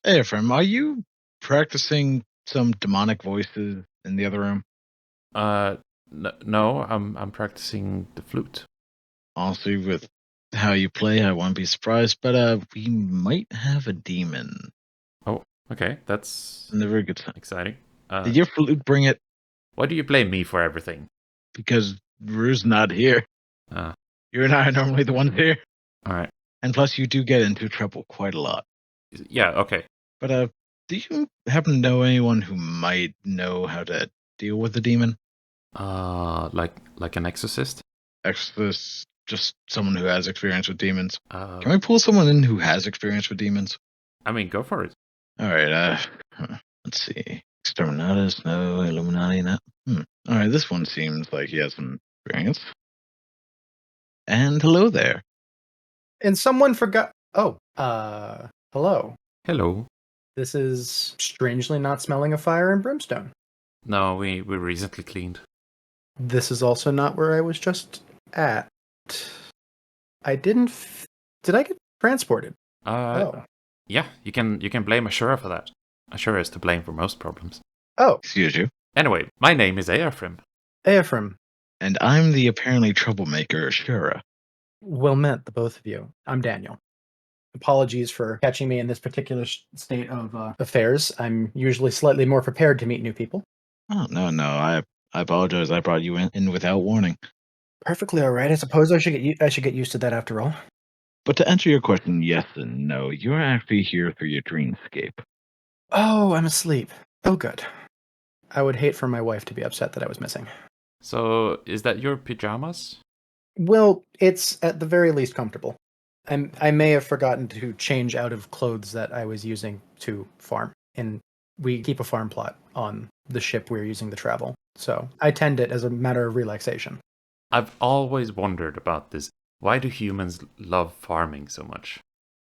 Hey, Ephraim, are you practicing some demonic voices in the other room? Uh, no, I'm practicing the flute. Honestly, with how you play, I won't be surprised, but we might have a demon. Oh, okay, that's And a very good sign. exciting. Did your flute bring it? Why do you blame me for everything? Because Rue's not here. Uh, You and I are normally the ones here. all right. And plus, you do get into trouble quite a lot. Yeah, okay. But do you happen to know anyone who might know how to deal with the demon? Like an exorcist. Exorcist, just someone who has experience with demons. Uh, Can we pull someone in who has experience with demons? I mean, go for it. All right. Let's see. Exterminatus, no. Illuminati, no. All right. This one seems like he has some experience. And hello there. And someone forgot. Oh, hello. Hello. This is strangely not smelling of fire and brimstone. No, we recently cleaned. This is also not where I was just at. I didn't. Did I get transported? Uh, Oh. yeah, you can blame Ashura for that. Ashura is to blame for most problems. Oh, Excuse you. Anyway, my name is Earthrim. Ephraim. And I'm the apparently troublemaker, Shura. Well met, the both of you. I'm Daniel. Apologies for catching me in this particular state of affairs. I'm usually slightly more prepared to meet new people. Oh, no, no. I apologize. I brought you in without warning. Perfectly all right. I suppose I should get used to that after all. But to answer your question, yes and no. You're actually here through your dreamscape. Oh, I'm asleep. Oh, good. I would hate for my wife to be upset that I was missing. So, is that your pajamas? Well, it's at the very least comfortable. I may have forgotten to change out of clothes that I was using to farm. And we keep a farm plot on the ship we're using to travel. So I tend it as a matter of relaxation. I've always wondered about this. Why do humans love farming so much?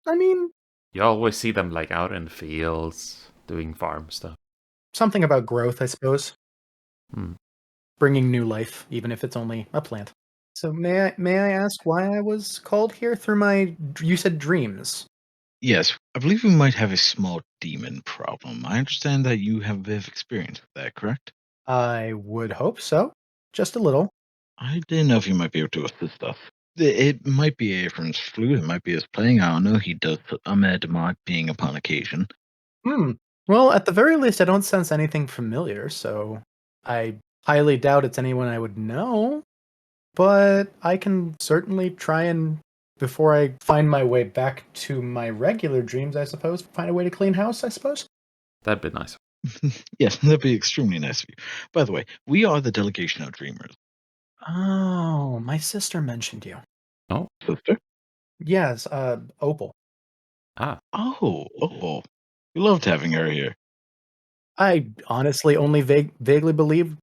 I mean, You always see them like out in the fields doing farm stuff. something about growth, I suppose. Hmm. Bringing new life, even if it's only a plant. So may I ask why I was called here through my you said dreams? Yes, I believe we might have a small demon problem. I understand that you have a bit of experience with that, correct? I would hope so. Just a little. I didn't know if you might be able to assist us. It might be Abrams' flute, it might be his playing, I don't know. He does a mad demonic being upon occasion. Hmm. Well, at the very least, I don't sense anything familiar, so I highly doubt it's anyone I would know. But I can certainly try and, before I find my way back to my regular dreams, I suppose, find a way to clean house, I suppose. That'd be nice. Yes, that'd be extremely nice of you. By the way, we are the Delegation of Dreamers. Oh, my sister mentioned you. Oh, Sister? Yes, Opal. ah, Oh. We loved having her here. I honestly only vaguely believed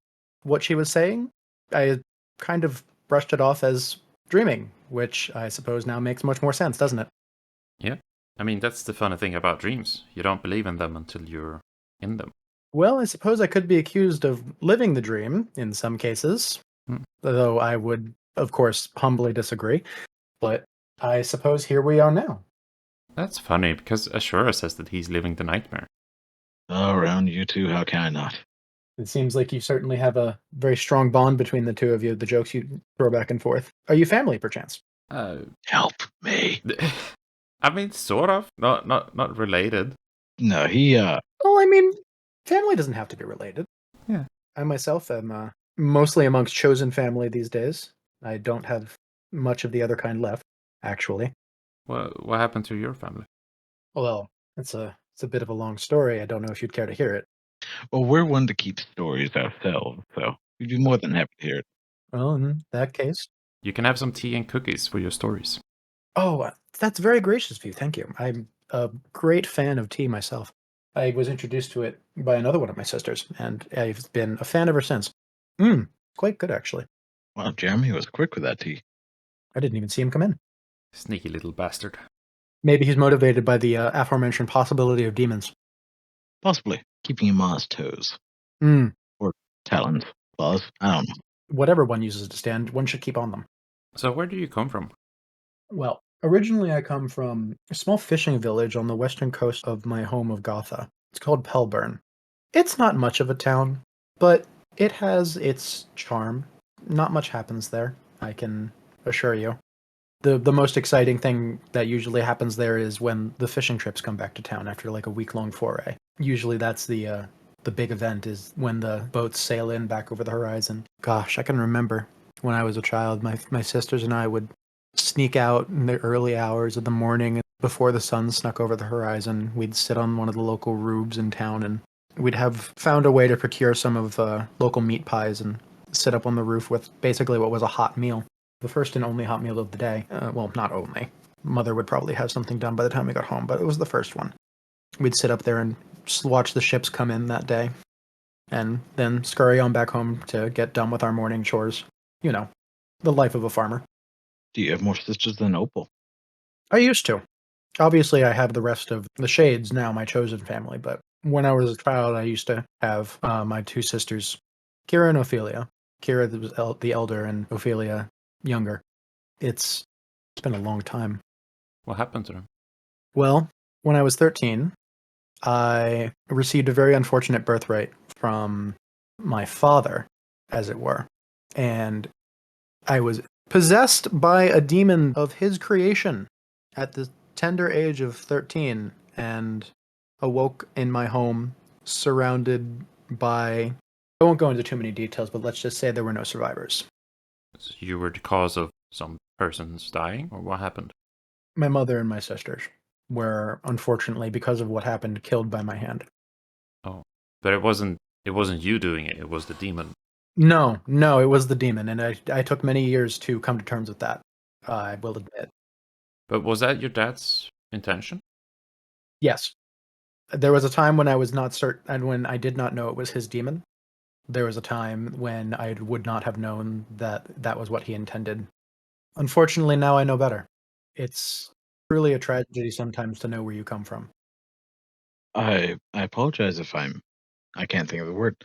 what she was saying. I kind of brushed it off as dreaming, which I suppose now makes much more sense, doesn't it? yeah. I mean, that's the funny thing about dreams. You don't believe in them until you're in them. Well, I suppose I could be accused of living the dream in some cases, Hmm. though I would, of course, humbly disagree. But I suppose here we are now. That's funny because Ashura says that he's living the nightmare. Oh, around you two, how can I not? It seems like you certainly have a very strong bond between the two of you, the jokes you throw back and forth. Are you family, perchance? Uh, Help me. I mean, sort of. Not related. No, he, Well, I mean, family doesn't have to be related. Yeah. I myself am mostly amongst chosen family these days. I don't have much of the other kind left, actually. What happened to your family? Well, it's a bit of a long story. I don't know if you'd care to hear it. well, we're one to keep stories ourselves, so we'd be more than happy to hear it. Well, in that case, You can have some tea and cookies for your stories. oh, that's very gracious of you. Thank you. I'm a great fan of tea myself. I was introduced to it by another one of my sisters, and I've been a fan ever since. Quite good actually. Wow, Jeremy was quick with that tea. I didn't even see him come in. Sneaky little bastard. Maybe he's motivated by the aforementioned possibility of demons. Possibly keeping him on his toes. Hmm. Or talons, claws, I don't know. Whatever one uses to stand, one should keep on them. So where do you come from? Well, Originally, I come from a small fishing village on the western coast of my home of Gotha. It's called Pelburn. It's not much of a town, but it has its charm. Not much happens there, I can assure you. The most exciting thing that usually happens there is when the fishing trips come back to town after like a week-long foray. Usually that's the big event is when the boats sail in back over the horizon. Gosh, I can remember when I was a child, my sisters and I would sneak out in the early hours of the morning before the sun snuck over the horizon. We'd sit on one of the local roofs in town and we'd have found a way to procure some of local meat pies and sit up on the roof with basically what was a hot meal. The first and only hot meal of the day. Well, not only. Mother would probably have something done by the time we got home, but it was the first one. We'd sit up there and watch the ships come in that day, and then scurry on back home to get done with our morning chores. You know, the life of a farmer. Do you have more sisters than Opal? I used to. Obviously, I have the rest of the Shades now, my chosen family, but when I was a child, I used to have my two sisters, Kira and Ophelia. Kira was the elder, and Ophelia younger. It's been a long time. What happened to them? Well, when I was 13, I received a very unfortunate birthright from my father, as it were. And I was possessed by a demon of his creation at the tender age of 13 and awoke in my home surrounded by. I won't go into too many details, but let's just say there were no survivors. So you were the cause of some persons dying, or what happened? My mother and my sisters were, unfortunately, because of what happened, killed by my hand. Oh, but it wasn't you doing it. It was the demon. No, it was the demon, and I took many years to come to terms with that. I will admit. But was that your dad's intention? Yes, there was a time when I was not certain, and when I did not know it was his demon. There was a time when I would not have known that that was what he intended. Unfortunately, now I know better. It's truly a tragedy sometimes to know where you come from. I apologize if I can't think of the word.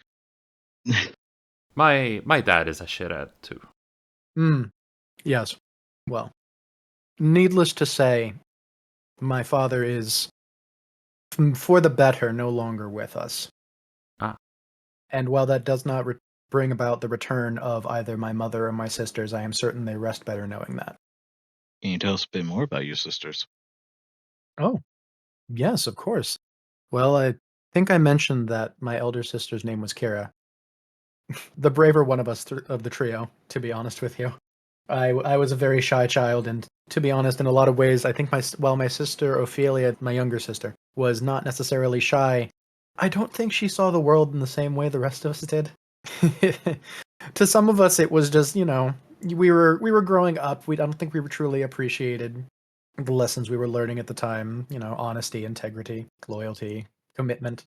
My dad is a shithead too. Yes. Well, needless to say, my father is, for the better, no longer with us. Ah, And while that does not bring about the return of either my mother or my sisters, I am certain they rest better knowing that. Can you tell us a bit more about your sisters? Oh, yes, of course. Well, I think I mentioned that my elder sister's name was Kira. The braver one of us of the trio, to be honest with you. I was a very shy child, and to be honest, in a lot of ways, I think my sister Ophelia, my younger sister, was not necessarily shy. I don't think she saw the world in the same way the rest of us did. To some of us, it was just we were growing up. I don't think we were truly appreciated the lessons we were learning at the time. Honesty, integrity, loyalty, commitment.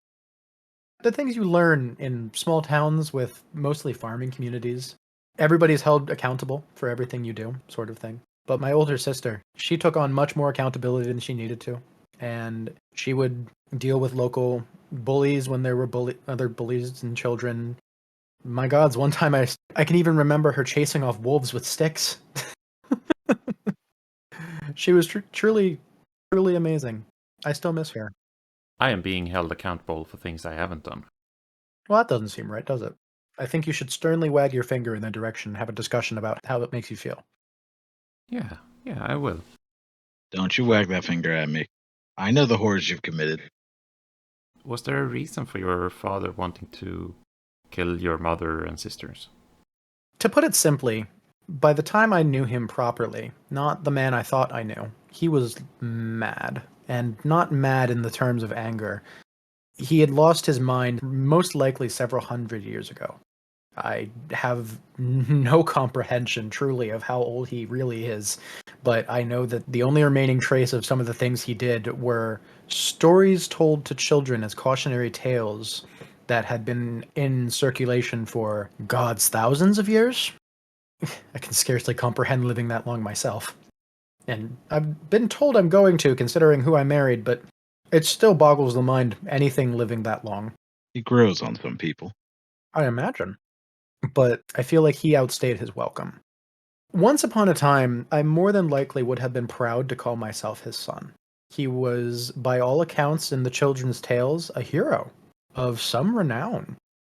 The things you learn in small towns with mostly farming communities. Everybody's held accountable for everything you do, sort of thing. But my older sister, she took on much more accountability than she needed to. And she would deal with local bullies when there were other bullies and children. My gods, one time I can even remember her chasing off wolves with sticks. She was truly, truly amazing. I still miss her. I am being held accountable for things I haven't done. Well, that doesn't seem right, does it? I think you should sternly wag your finger in that direction and have a discussion about how it makes you feel. Yeah, I will. Don't you wag that finger at me. I know the horrors you've committed. Was there a reason for your father wanting to kill your mother and sisters? To put it simply, by the time I knew him properly, not the man I thought I knew, he was mad. And not mad in the terms of anger. He had lost his mind most likely several hundred years ago. I have no comprehension truly of how old he really is, but I know that the only remaining trace of some of the things he did were stories told to children as cautionary tales that had been in circulation for God's thousands of years. I can scarcely comprehend living that long myself. And I've been told I'm going to, considering who I married, but it still boggles the mind anything living that long. He grows on some people. I imagine. But I feel like he outstayed his welcome. Once upon a time, I more than likely would have been proud to call myself his son. He was, by all accounts in the children's tales, a hero of some renown.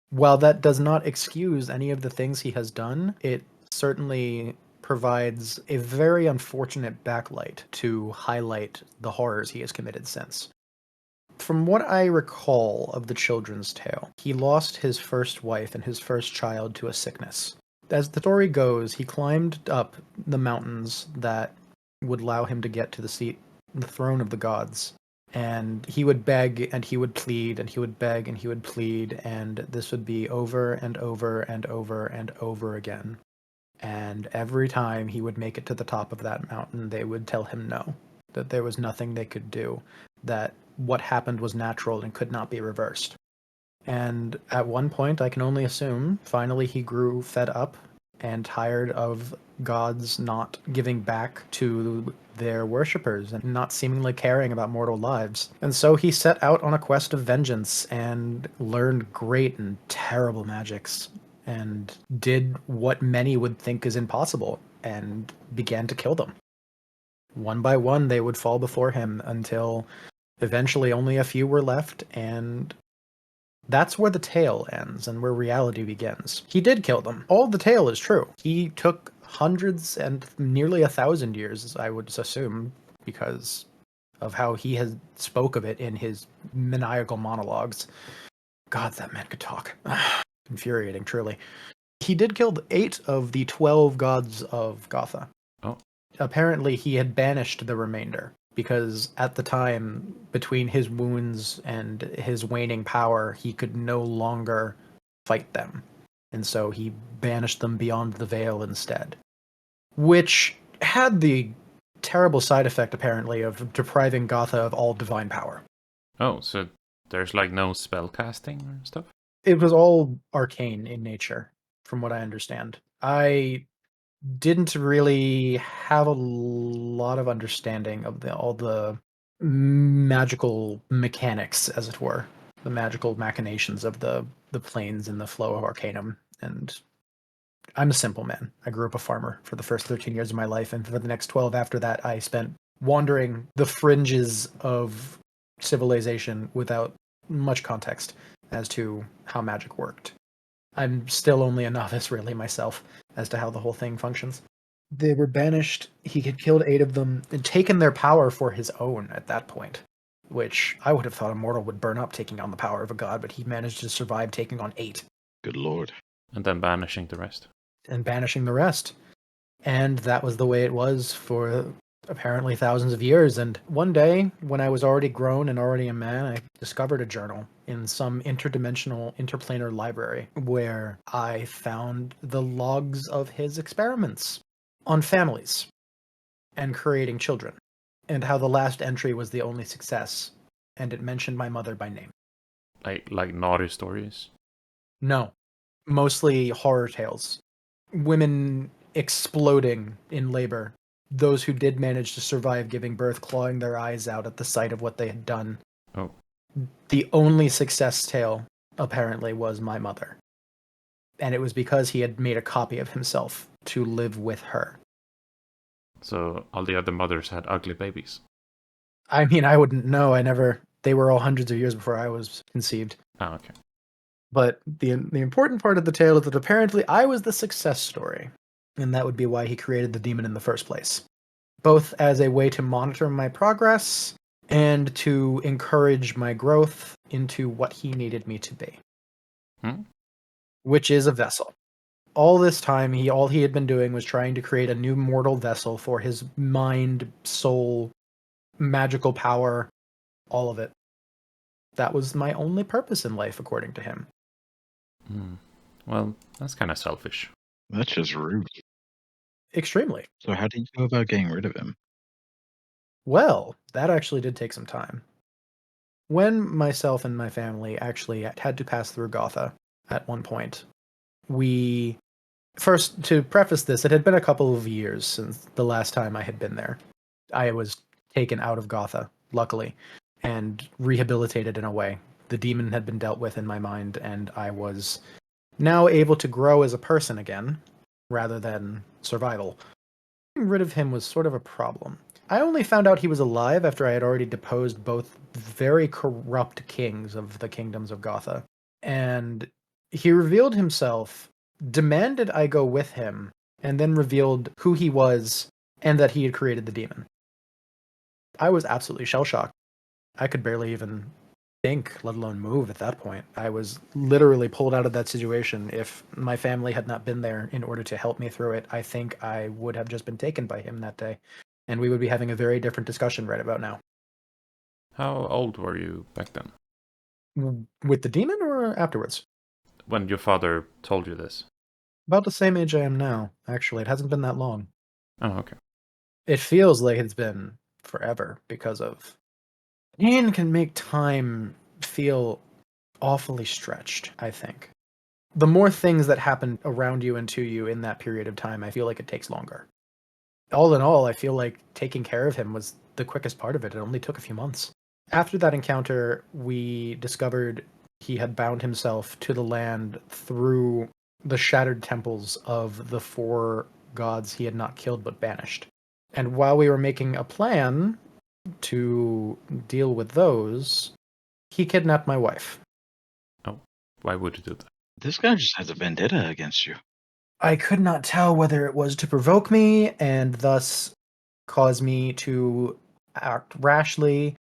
While that does not excuse any of the things he has done, it certainly provides a very unfortunate backlight to highlight the horrors he has committed since. From what I recall of the children's tale, he lost his first wife and his first child to a sickness. As the story goes, he climbed up the mountains that would allow him to get to the throne of the gods. And he would beg and he would plead and he would beg and he would plead, and this would be over and over and over and over again. And every time he would make it to the top of that mountain, they would tell him no, that there was nothing they could do, that what happened was natural and could not be reversed. And at one point, I can only assume, finally he grew fed up and tired of gods not giving back to their worshippers and not seemingly caring about mortal lives. And so he set out on a quest of vengeance and learned great and terrible magics and did what many would think is impossible and began to kill them. One by one, they would fall before him until eventually only a few were left, and that's where the tale ends and where reality begins. He did kill them. All the tale is true. He took hundreds and nearly 1,000 years, I would assume, because of how he has spoke of it in his maniacal monologues. God, that man could talk. Infuriating, truly. He did kill 8 of the 12 gods of Gotha. Oh. Apparently, he had banished the remainder, because at the time, between his wounds and his waning power, he could no longer fight them. And so he banished them beyond the veil instead. Which had the terrible side effect, apparently, of depriving Gotha of all divine power. Oh, so there's like no spell casting or stuff? It was all arcane in nature, from what I understand. I didn't really have a lot of understanding of all the magical mechanics, as it were, the magical machinations of the planes and the flow of Arcanum. And I'm a simple man. I grew up a farmer for the first 13 years of my life, and for the next 12 after that, I spent wandering the fringes of civilization without much context as to how magic worked. I'm still only a novice, really, myself, as to how the whole thing functions. They were banished. He had killed 8 of them and taken their power for his own at that point, which I would have thought a mortal would burn up taking on the power of a god, but he managed to survive taking on 8. Good lord. And then banishing the rest. And banishing the rest. And that was the way it was for apparently thousands of years. And one day, when I was already grown and already a man, I discovered a journal in some interdimensional, interplanar library where I found the logs of his experiments on families and creating children, and how the last entry was the only success, and it mentioned my mother by name. Like naughty stories? No, mostly horror tales. Women exploding in labor. Those who did manage to survive giving birth clawing their eyes out at the sight of what they had done. Oh. The only success tale, apparently, was my mother. And it was because he had made a copy of himself to live with her. So all the other mothers had ugly babies? I mean, I wouldn't know. They were all hundreds of years before I was conceived. Oh, okay. But the important part of the tale is that apparently I was the success story. And that would be why he created the demon in the first place. Both as a way to monitor my progress and to encourage my growth into what he needed me to be. Which is a vessel. All this time, all he had been doing was trying to create a new mortal vessel for his mind, soul, magical power, all of it. That was my only purpose in life, according to him. Well, that's kind of selfish. That's just rude. Extremely. So how did you go about getting rid of him? Well, that actually did take some time. When myself and my family actually had to pass through Gotha at one point, first, to preface this, it had been a couple of years since the last time I had been there. I was taken out of Gotha, luckily, and rehabilitated in a way. The demon had been dealt with in my mind, and I was now able to grow as a person again, rather than survival. Getting rid of him was sort of a problem. I only found out he was alive after I had already deposed both very corrupt kings of the kingdoms of Gotha. And he revealed himself, demanded I go with him, and then revealed who he was and that he had created the demon. I was absolutely shell-shocked. I could barely even think, let alone move at that point. I was literally pulled out of that situation. If my family had not been there in order to help me through it, I think I would have just been taken by him that day. And we would be having a very different discussion right about now. How old were you back then? With the demon or afterwards? When your father told you this? About the same age I am now, actually. It hasn't been that long. Oh, okay. It feels like it's been forever because of pain can make time feel awfully stretched, I think. The more things that happen around you and to you in that period of time, I feel like it takes longer. All in all, I feel like taking care of him was the quickest part of it. It only took a few months. After that encounter, we discovered he had bound himself to the land through the shattered temples of the 4 gods he had not killed but banished. And while we were making a plan to deal with those, he kidnapped my wife. Oh, why would you do that? This guy just has a vendetta against you. I could not tell whether it was to provoke me and thus cause me to act rashly,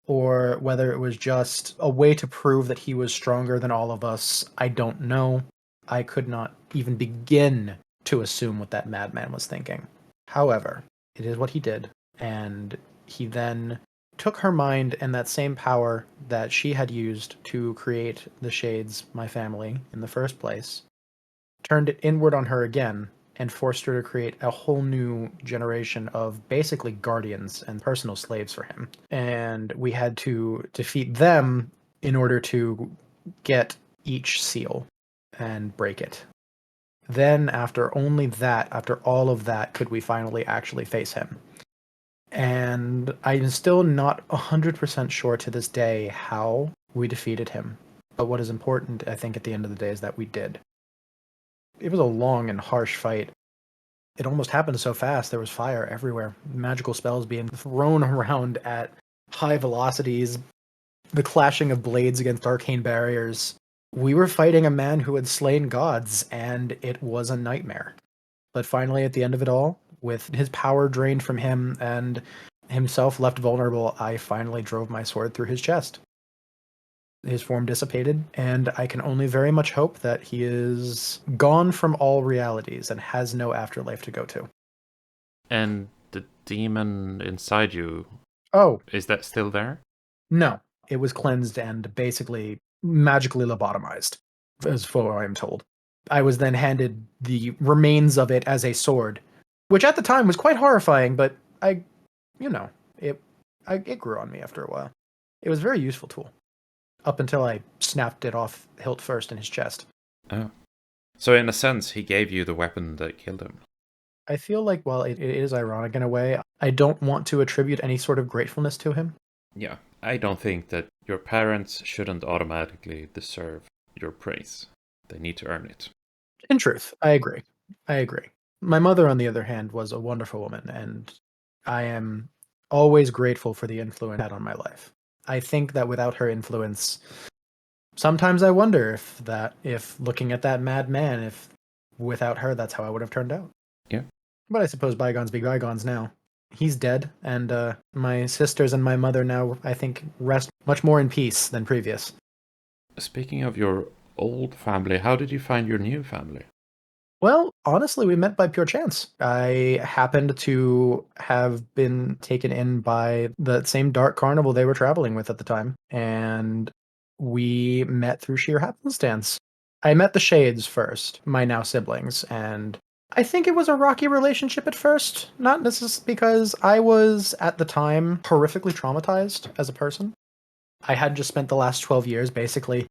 or whether it was just a way to prove that he was stronger than all of us. I don't know. I could not even begin to assume what that madman was thinking. However, it is what he did, and he then took her mind and that same power that she had used to create the Shades, my family, in the first place, turned it inward on her again and forced her to create a whole new generation of basically guardians and personal slaves for him. And we had to defeat them in order to get each seal and break it. Then, after only that, after all of that, could we finally actually face him. And I'm still not 100% sure to this day how we defeated him. But what is important, I think, at the end of the day is that we did. It was a long and harsh fight. It almost happened so fast. There was fire everywhere. Magical spells being thrown around at high velocities. The clashing of blades against arcane barriers. We were fighting a man who had slain gods, and it was a nightmare. But finally, at the end of it all, with his power drained from him and himself left vulnerable, I finally drove my sword through his chest. His form dissipated, and I can only very much hope that he is gone from all realities and has no afterlife to go to. And the demon inside you, Oh, is that still there? no. It was cleansed and basically magically lobotomized, as far I am told. I was then handed the remains of it as a sword, which at the time was quite horrifying, but it grew on me after a while. It was a very useful tool, up until I snapped it off hilt first in his chest. Oh. So in a sense, he gave you the weapon that killed him. I feel like, while it is ironic in a way, I don't want to attribute any sort of gratefulness to him. Yeah, I don't think that your parents shouldn't automatically deserve your praise. They need to earn it. In truth, I agree. My mother, on the other hand, was a wonderful woman, and I am always grateful for the influence it had on my life. I think that without her influence, sometimes I wonder if looking at that mad man, if without her, that's how I would have turned out. Yeah. But I suppose bygones be bygones now. He's dead, and my sisters and my mother now, I think, rest much more in peace than previous. Speaking of your old family, how did you find your new family? Well, honestly, we met by pure chance. I happened to have been taken in by the same dark carnival they were traveling with at the time, and we met through sheer happenstance. I met the Shades first, my now siblings, and I think it was a rocky relationship at first, not necessarily because I was, at the time, horrifically traumatized as a person. I had just spent the last 12 years basically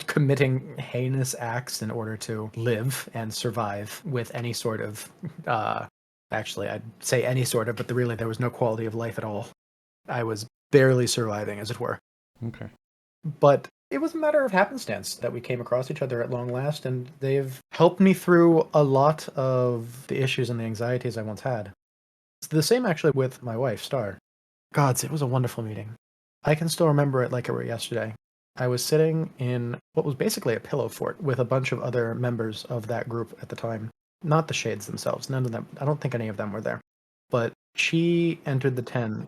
committing heinous acts in order to live and survive with any sort of, actually, I'd say any sort of, but really there was no quality of life at all. I was barely surviving, as it were. Okay. But It was a matter of happenstance that we came across each other at long last, and they've helped me through a lot of the issues and the anxieties I once had. It's the same actually with my wife, Star. Gods, it was a wonderful meeting. I can still remember it like it were yesterday. I was sitting in what was basically a pillow fort with a bunch of other members of that group at the time. Not the Shades themselves, none of them. I don't think any of them were there. But she entered the 10.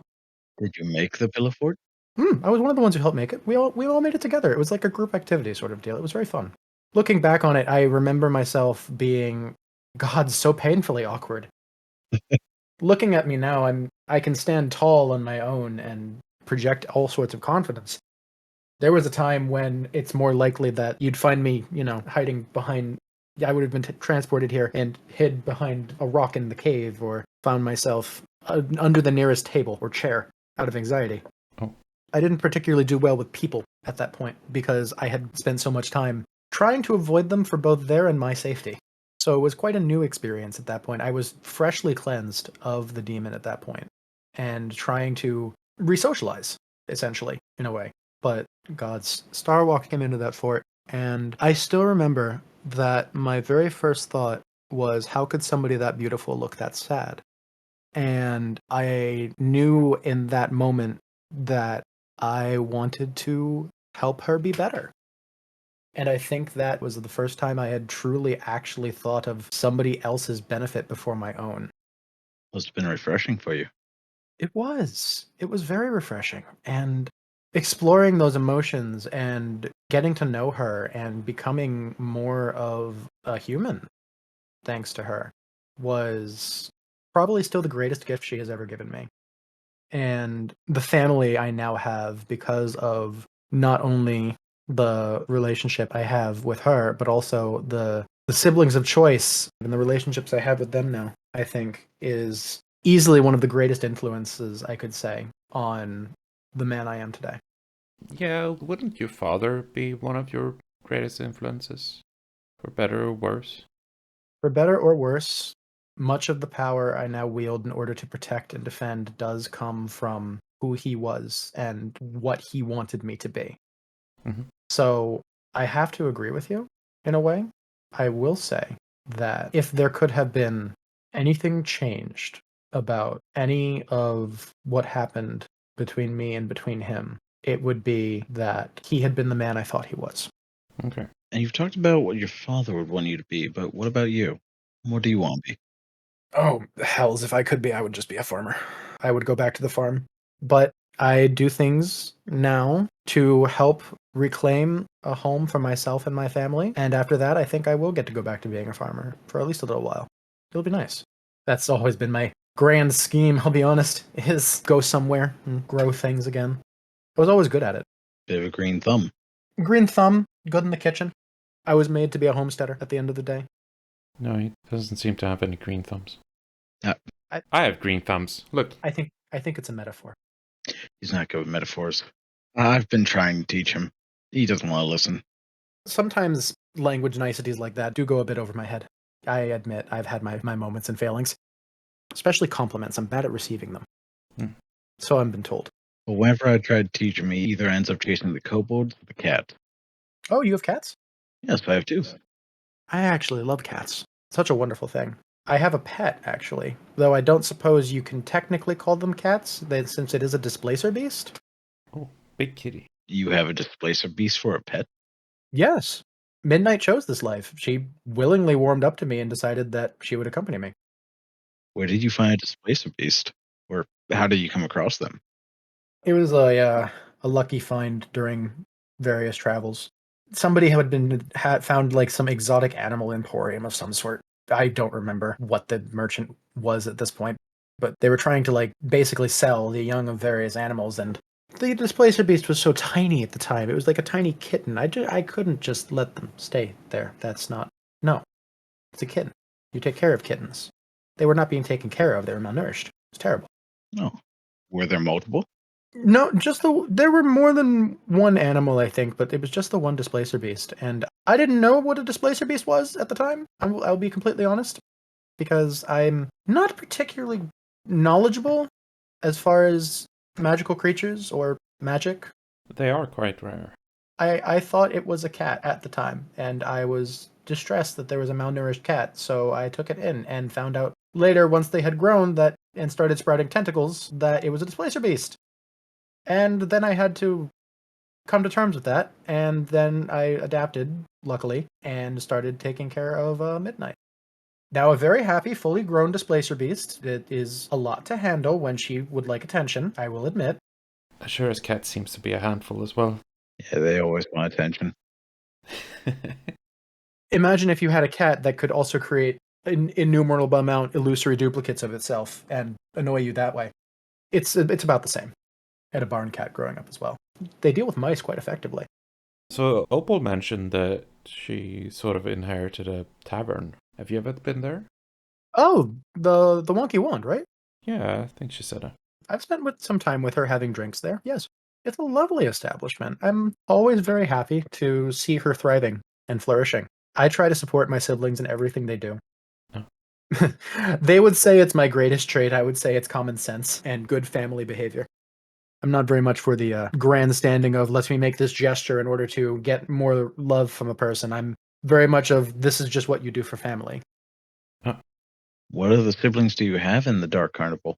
Did you make the pillow fort? I was one of the ones who helped make it. We all made it together. It was like a group activity sort of deal. It was very fun. Looking back on it, I remember myself being, God, so painfully awkward. Looking at me now, I can stand tall on my own and project all sorts of confidence. There was a time when it's more likely that you'd find me, hiding behind. Yeah, I would have been transported here and hid behind a rock in the cave, or found myself under the nearest table or chair out of anxiety. Oh. I didn't particularly do well with people at that point because I had spent so much time trying to avoid them for both their and my safety. So it was quite a new experience at that point. I was freshly cleansed of the demon at that point and trying to re-socialize, essentially, in a way. But God's Star walking into that fort, and I still remember that my very first thought was, how could somebody that beautiful look that sad? And I knew in that moment that I wanted to help her be better. And I think that was the first time I had truly actually thought of somebody else's benefit before my own. Must have been refreshing for you. It was. It was very refreshing. And exploring those emotions and getting to know her and becoming more of a human, thanks to her, was probably still the greatest gift she has ever given me. And the family I now have because of not only the relationship I have with her, but also the siblings of choice and the relationships I have with them now, I think is easily one of the greatest influences I could say on the man I am today. Yeah, wouldn't your father be one of your greatest influences? For better or worse? For better or worse, much of the power I now wield in order to protect and defend does come from who he was and what he wanted me to be. Mhm. So I have to agree with you in a way. I will say that if there could have been anything changed about any of what happened between me and between him, it would be that he had been the man I thought he was. Okay. And you've talked about what your father would want you to be, but what about you? What do you want to be? Oh, hells, if I could be, I would just be a farmer. I would go back to the farm. But I do things now to help reclaim a home for myself and my family. And after that, I think I will get to go back to being a farmer for at least a little while. It'll be nice. That's always been my grand scheme, I'll be honest, is go somewhere and grow things again. I was always good at it. Bit of a green thumb. Green thumb, good in the kitchen. I was made to be a homesteader at the end of the day. No, he doesn't seem to have any green thumbs. Uh, I have green thumbs. Look. I think it's a metaphor. He's not good with metaphors. I've been trying to teach him. He doesn't want to listen. Sometimes language niceties like that do go a bit over my head. I admit I've had my moments and failings. Especially compliments. I'm bad at receiving them. Hmm. So I've been told. But whenever I try to teach him, he either ends up chasing the kobolds or the cat. Oh, you have cats? Yes, I have two. I actually love cats. Such a wonderful thing. I have a pet, actually. Though I don't suppose you can technically call them cats, since it is a displacer beast? Oh, big kitty. You have a displacer beast for a pet? Yes. Midnight chose this life. She willingly warmed up to me and decided that she would accompany me. Where did you find a displacer beast? Or how did you come across them? It was a lucky find during various travels. Somebody had found like some exotic animal emporium of some sort. I don't remember what the merchant was at this point, but they were trying to like basically sell the young of various animals, and the displacer beast was so tiny at the time. It was like a tiny kitten. I couldn't just let them stay there. That's not no. It's a kitten. You take care of kittens. They were not being taken care of. They were malnourished. It's terrible. Oh. Were there multiple? No, there were more than one animal, I think, but it was just the one displacer beast, and I didn't know what a displacer beast was at the time. I'll be completely honest, because I'm not particularly knowledgeable as far as magical creatures or magic. They are quite rare. I thought it was a cat at the time, and I was distressed that there was a malnourished cat, so I took it in and found out later, once they had grown that and started sprouting tentacles, that it was a displacer beast. And then I had to come to terms with that, and then I adapted, luckily, and started taking care of Midnight. Now, a very happy, fully grown displacer beast. It is a lot to handle when she would like attention, I will admit. Ashura's cat seems to be a handful as well. Yeah, they always want attention. Imagine if you had a cat that could also create an innumerable amount illusory duplicates of itself and annoy you that way. It's about the same. I had a barn cat growing up as well. They deal with mice quite effectively. So Opal mentioned that she sort of inherited a tavern. Have you ever been there? Oh, the wonky wand, right? Yeah, I think she said it. I've spent some time with her having drinks there. Yes, it's a lovely establishment. I'm always very happy to see her thriving and flourishing. I try to support my siblings in everything they do. Oh. They would say it's my greatest trait. I would say it's common sense and good family behavior. I'm not very much for the grandstanding of let me make this gesture in order to get more love from a person. I'm very much of this is just what you do for family. What other siblings do you have in the Dark Carnival?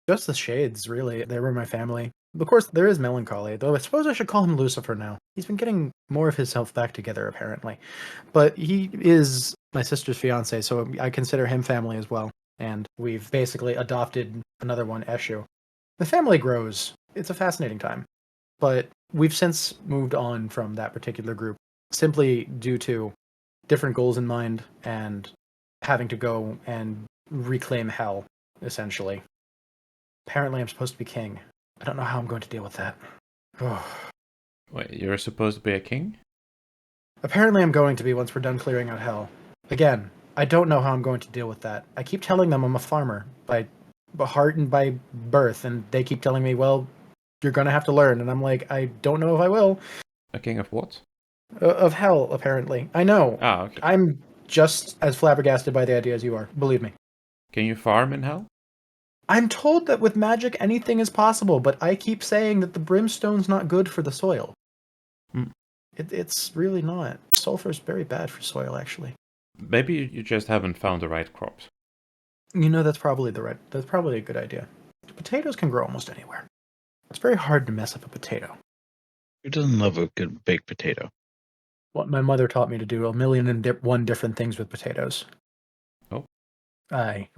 Just the shades, really. They were my family. Of course, there is Melancholy, though I suppose I should call him Lucifer now. He's been getting more of his health back together, apparently. But he is my sister's fiance, so I consider him family as well. And we've basically adopted another one, Eshu. The family grows. It's a fascinating time. But we've since moved on from that particular group, simply due to different goals in mind and having to go and reclaim hell, essentially. Apparently, I'm supposed to be king. I don't know how I'm going to deal with that. Wait, you're supposed to be a king? Apparently, I'm going to be once we're done clearing out hell. Again, I don't know how I'm going to deal with that. I keep telling them I'm a farmer by heart and by birth, and they keep telling me, well, you're going to have to learn. And I'm like, I don't know if I will. A king of what? Of hell, apparently. I know. Ah, okay. I'm just as flabbergasted by the idea as you are. Believe me. Can you farm in hell? I'm told that with magic anything is possible, but I keep saying that the brimstone's not good for the soil. Hmm. It's really not. Sulfur's very bad for soil, actually. Maybe you just haven't found the right crops. You know, that's probably a good idea. Potatoes can grow almost anywhere. It's very hard to mess up a potato. Who doesn't love a good baked potato? What my mother taught me to do a million and one different things with potatoes. Oh. Aye.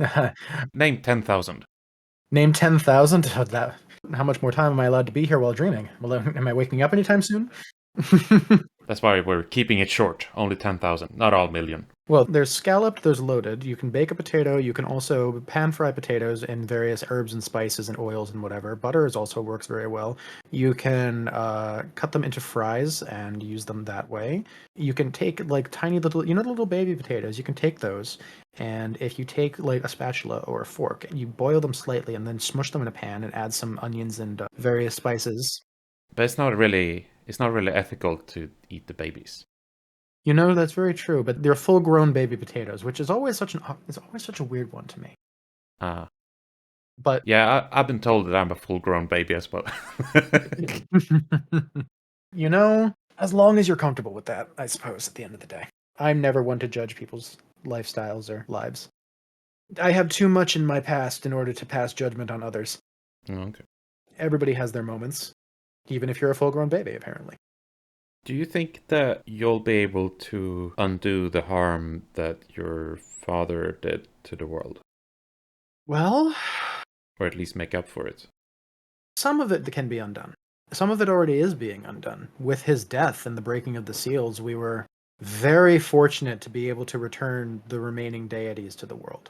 Name 10,000. Name 10,000? How much more time am I allowed to be here while dreaming? Well, am I waking up anytime soon? That's why we're keeping it short. Only 10,000, not all million. Well, there's scalloped, there's loaded. You can bake a potato. You can also pan fry potatoes in various herbs and spices and oils and whatever. Butter also works very well. You can cut them into fries and use them that way. You can take like tiny little, the little baby potatoes. You can take those, and if you take like a spatula or a fork, you boil them slightly and then smush them in a pan and add some onions and various spices. But it's not really ethical to eat the babies. That's very true, but they're full-grown baby potatoes, which is always such a weird one to me. But yeah, I've been told that I'm a full-grown baby as well. as long as you're comfortable with that, I suppose, at the end of the day. I'm never one to judge people's lifestyles or lives. I have too much in my past in order to pass judgment on others. Okay. Everybody has their moments, even if you're a full-grown baby, apparently. Do you think that you'll be able to undo the harm that your father did to the world? Well, or at least make up for it? Some of it can be undone. Some of it already is being undone. With his death and the breaking of the seals, we were very fortunate to be able to return the remaining deities to the world.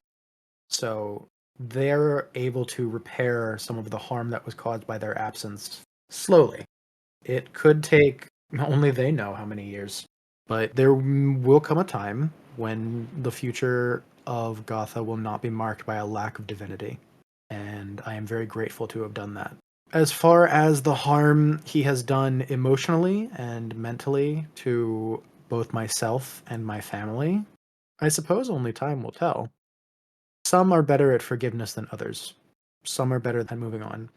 So they're able to repair some of the harm that was caused by their absence slowly. It could take only they know how many years, but there will come a time when the future of Gotha will not be marked by a lack of divinity, and I am very grateful to have done that. As far as the harm he has done emotionally and mentally to both myself and my family, I suppose only time will tell. Some are better at forgiveness than others. Some are better than moving on.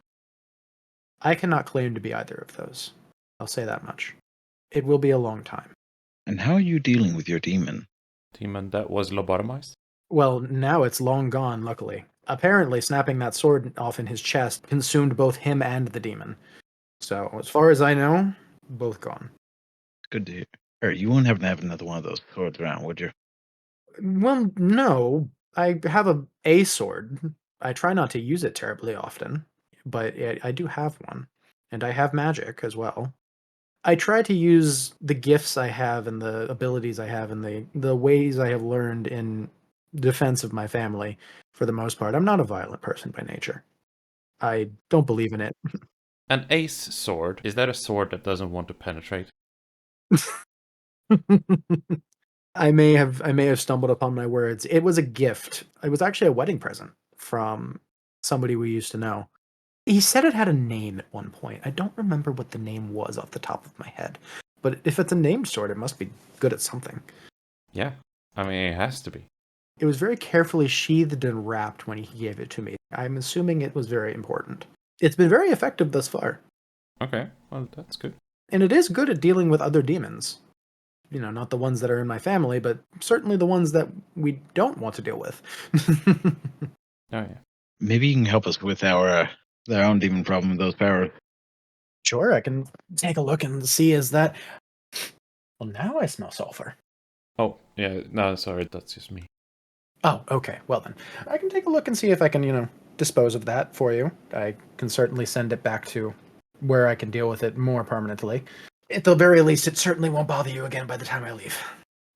I cannot claim to be either of those. I'll say that much. It will be a long time. And how are you dealing with your demon? Demon that was lobotomized? Well, now it's long gone, luckily. Apparently, snapping that sword off in his chest consumed both him and the demon. So, as far as I know, both gone. Good to hear. Or you wouldn't happen to have another one of those swords around, would you? Well, no. I have a sword. I try not to use it terribly often, but I do have one. And I have magic as well. I try to use the gifts I have and the abilities I have and the ways I have learned in defense of my family for the most part. I'm not a violent person by nature. I don't believe in it. An ace sword, is that a sword that doesn't want to penetrate? I may have stumbled upon my words. It was a gift. It was actually a wedding present from somebody we used to know. He said it had a name at one point. I don't remember what the name was off the top of my head. But if it's a named sword, it must be good at something. Yeah, I mean, it has to be. It was very carefully sheathed and wrapped when he gave it to me. I'm assuming it was very important. It's been very effective thus far. Okay, well, that's good. And it is good at dealing with other demons. You know, not the ones that are in my family, but certainly the ones that we don't want to deal with. Oh, yeah. Maybe you can help us with our own demon problem with those powers. Sure, I can take a look and see is that... Well, now I smell sulfur. Oh, yeah, no, sorry, that's just me. Oh, okay. Well then, I can take a look and see if I can, dispose of that for you. I can certainly send it back to where I can deal with it more permanently. At the very least, it certainly won't bother you again by the time I leave.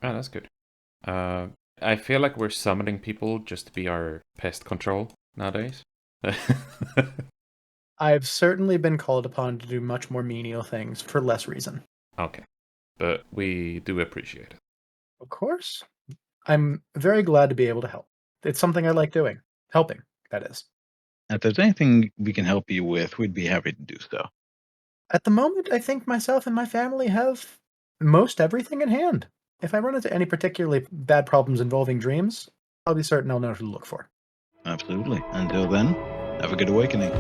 Oh, that's good. I feel like we're summoning people just to be our pest control nowadays. I've certainly been called upon to do much more menial things for less reason. Okay, but we do appreciate it. Of course. I'm very glad to be able to help. It's something I like doing. Helping, that is. If there's anything we can help you with, we'd be happy to do so. At the moment, I think myself and my family have most everything in hand. If I run into any particularly bad problems involving dreams, I'll be certain I'll know who to look for. Absolutely. Until then, have a good awakening.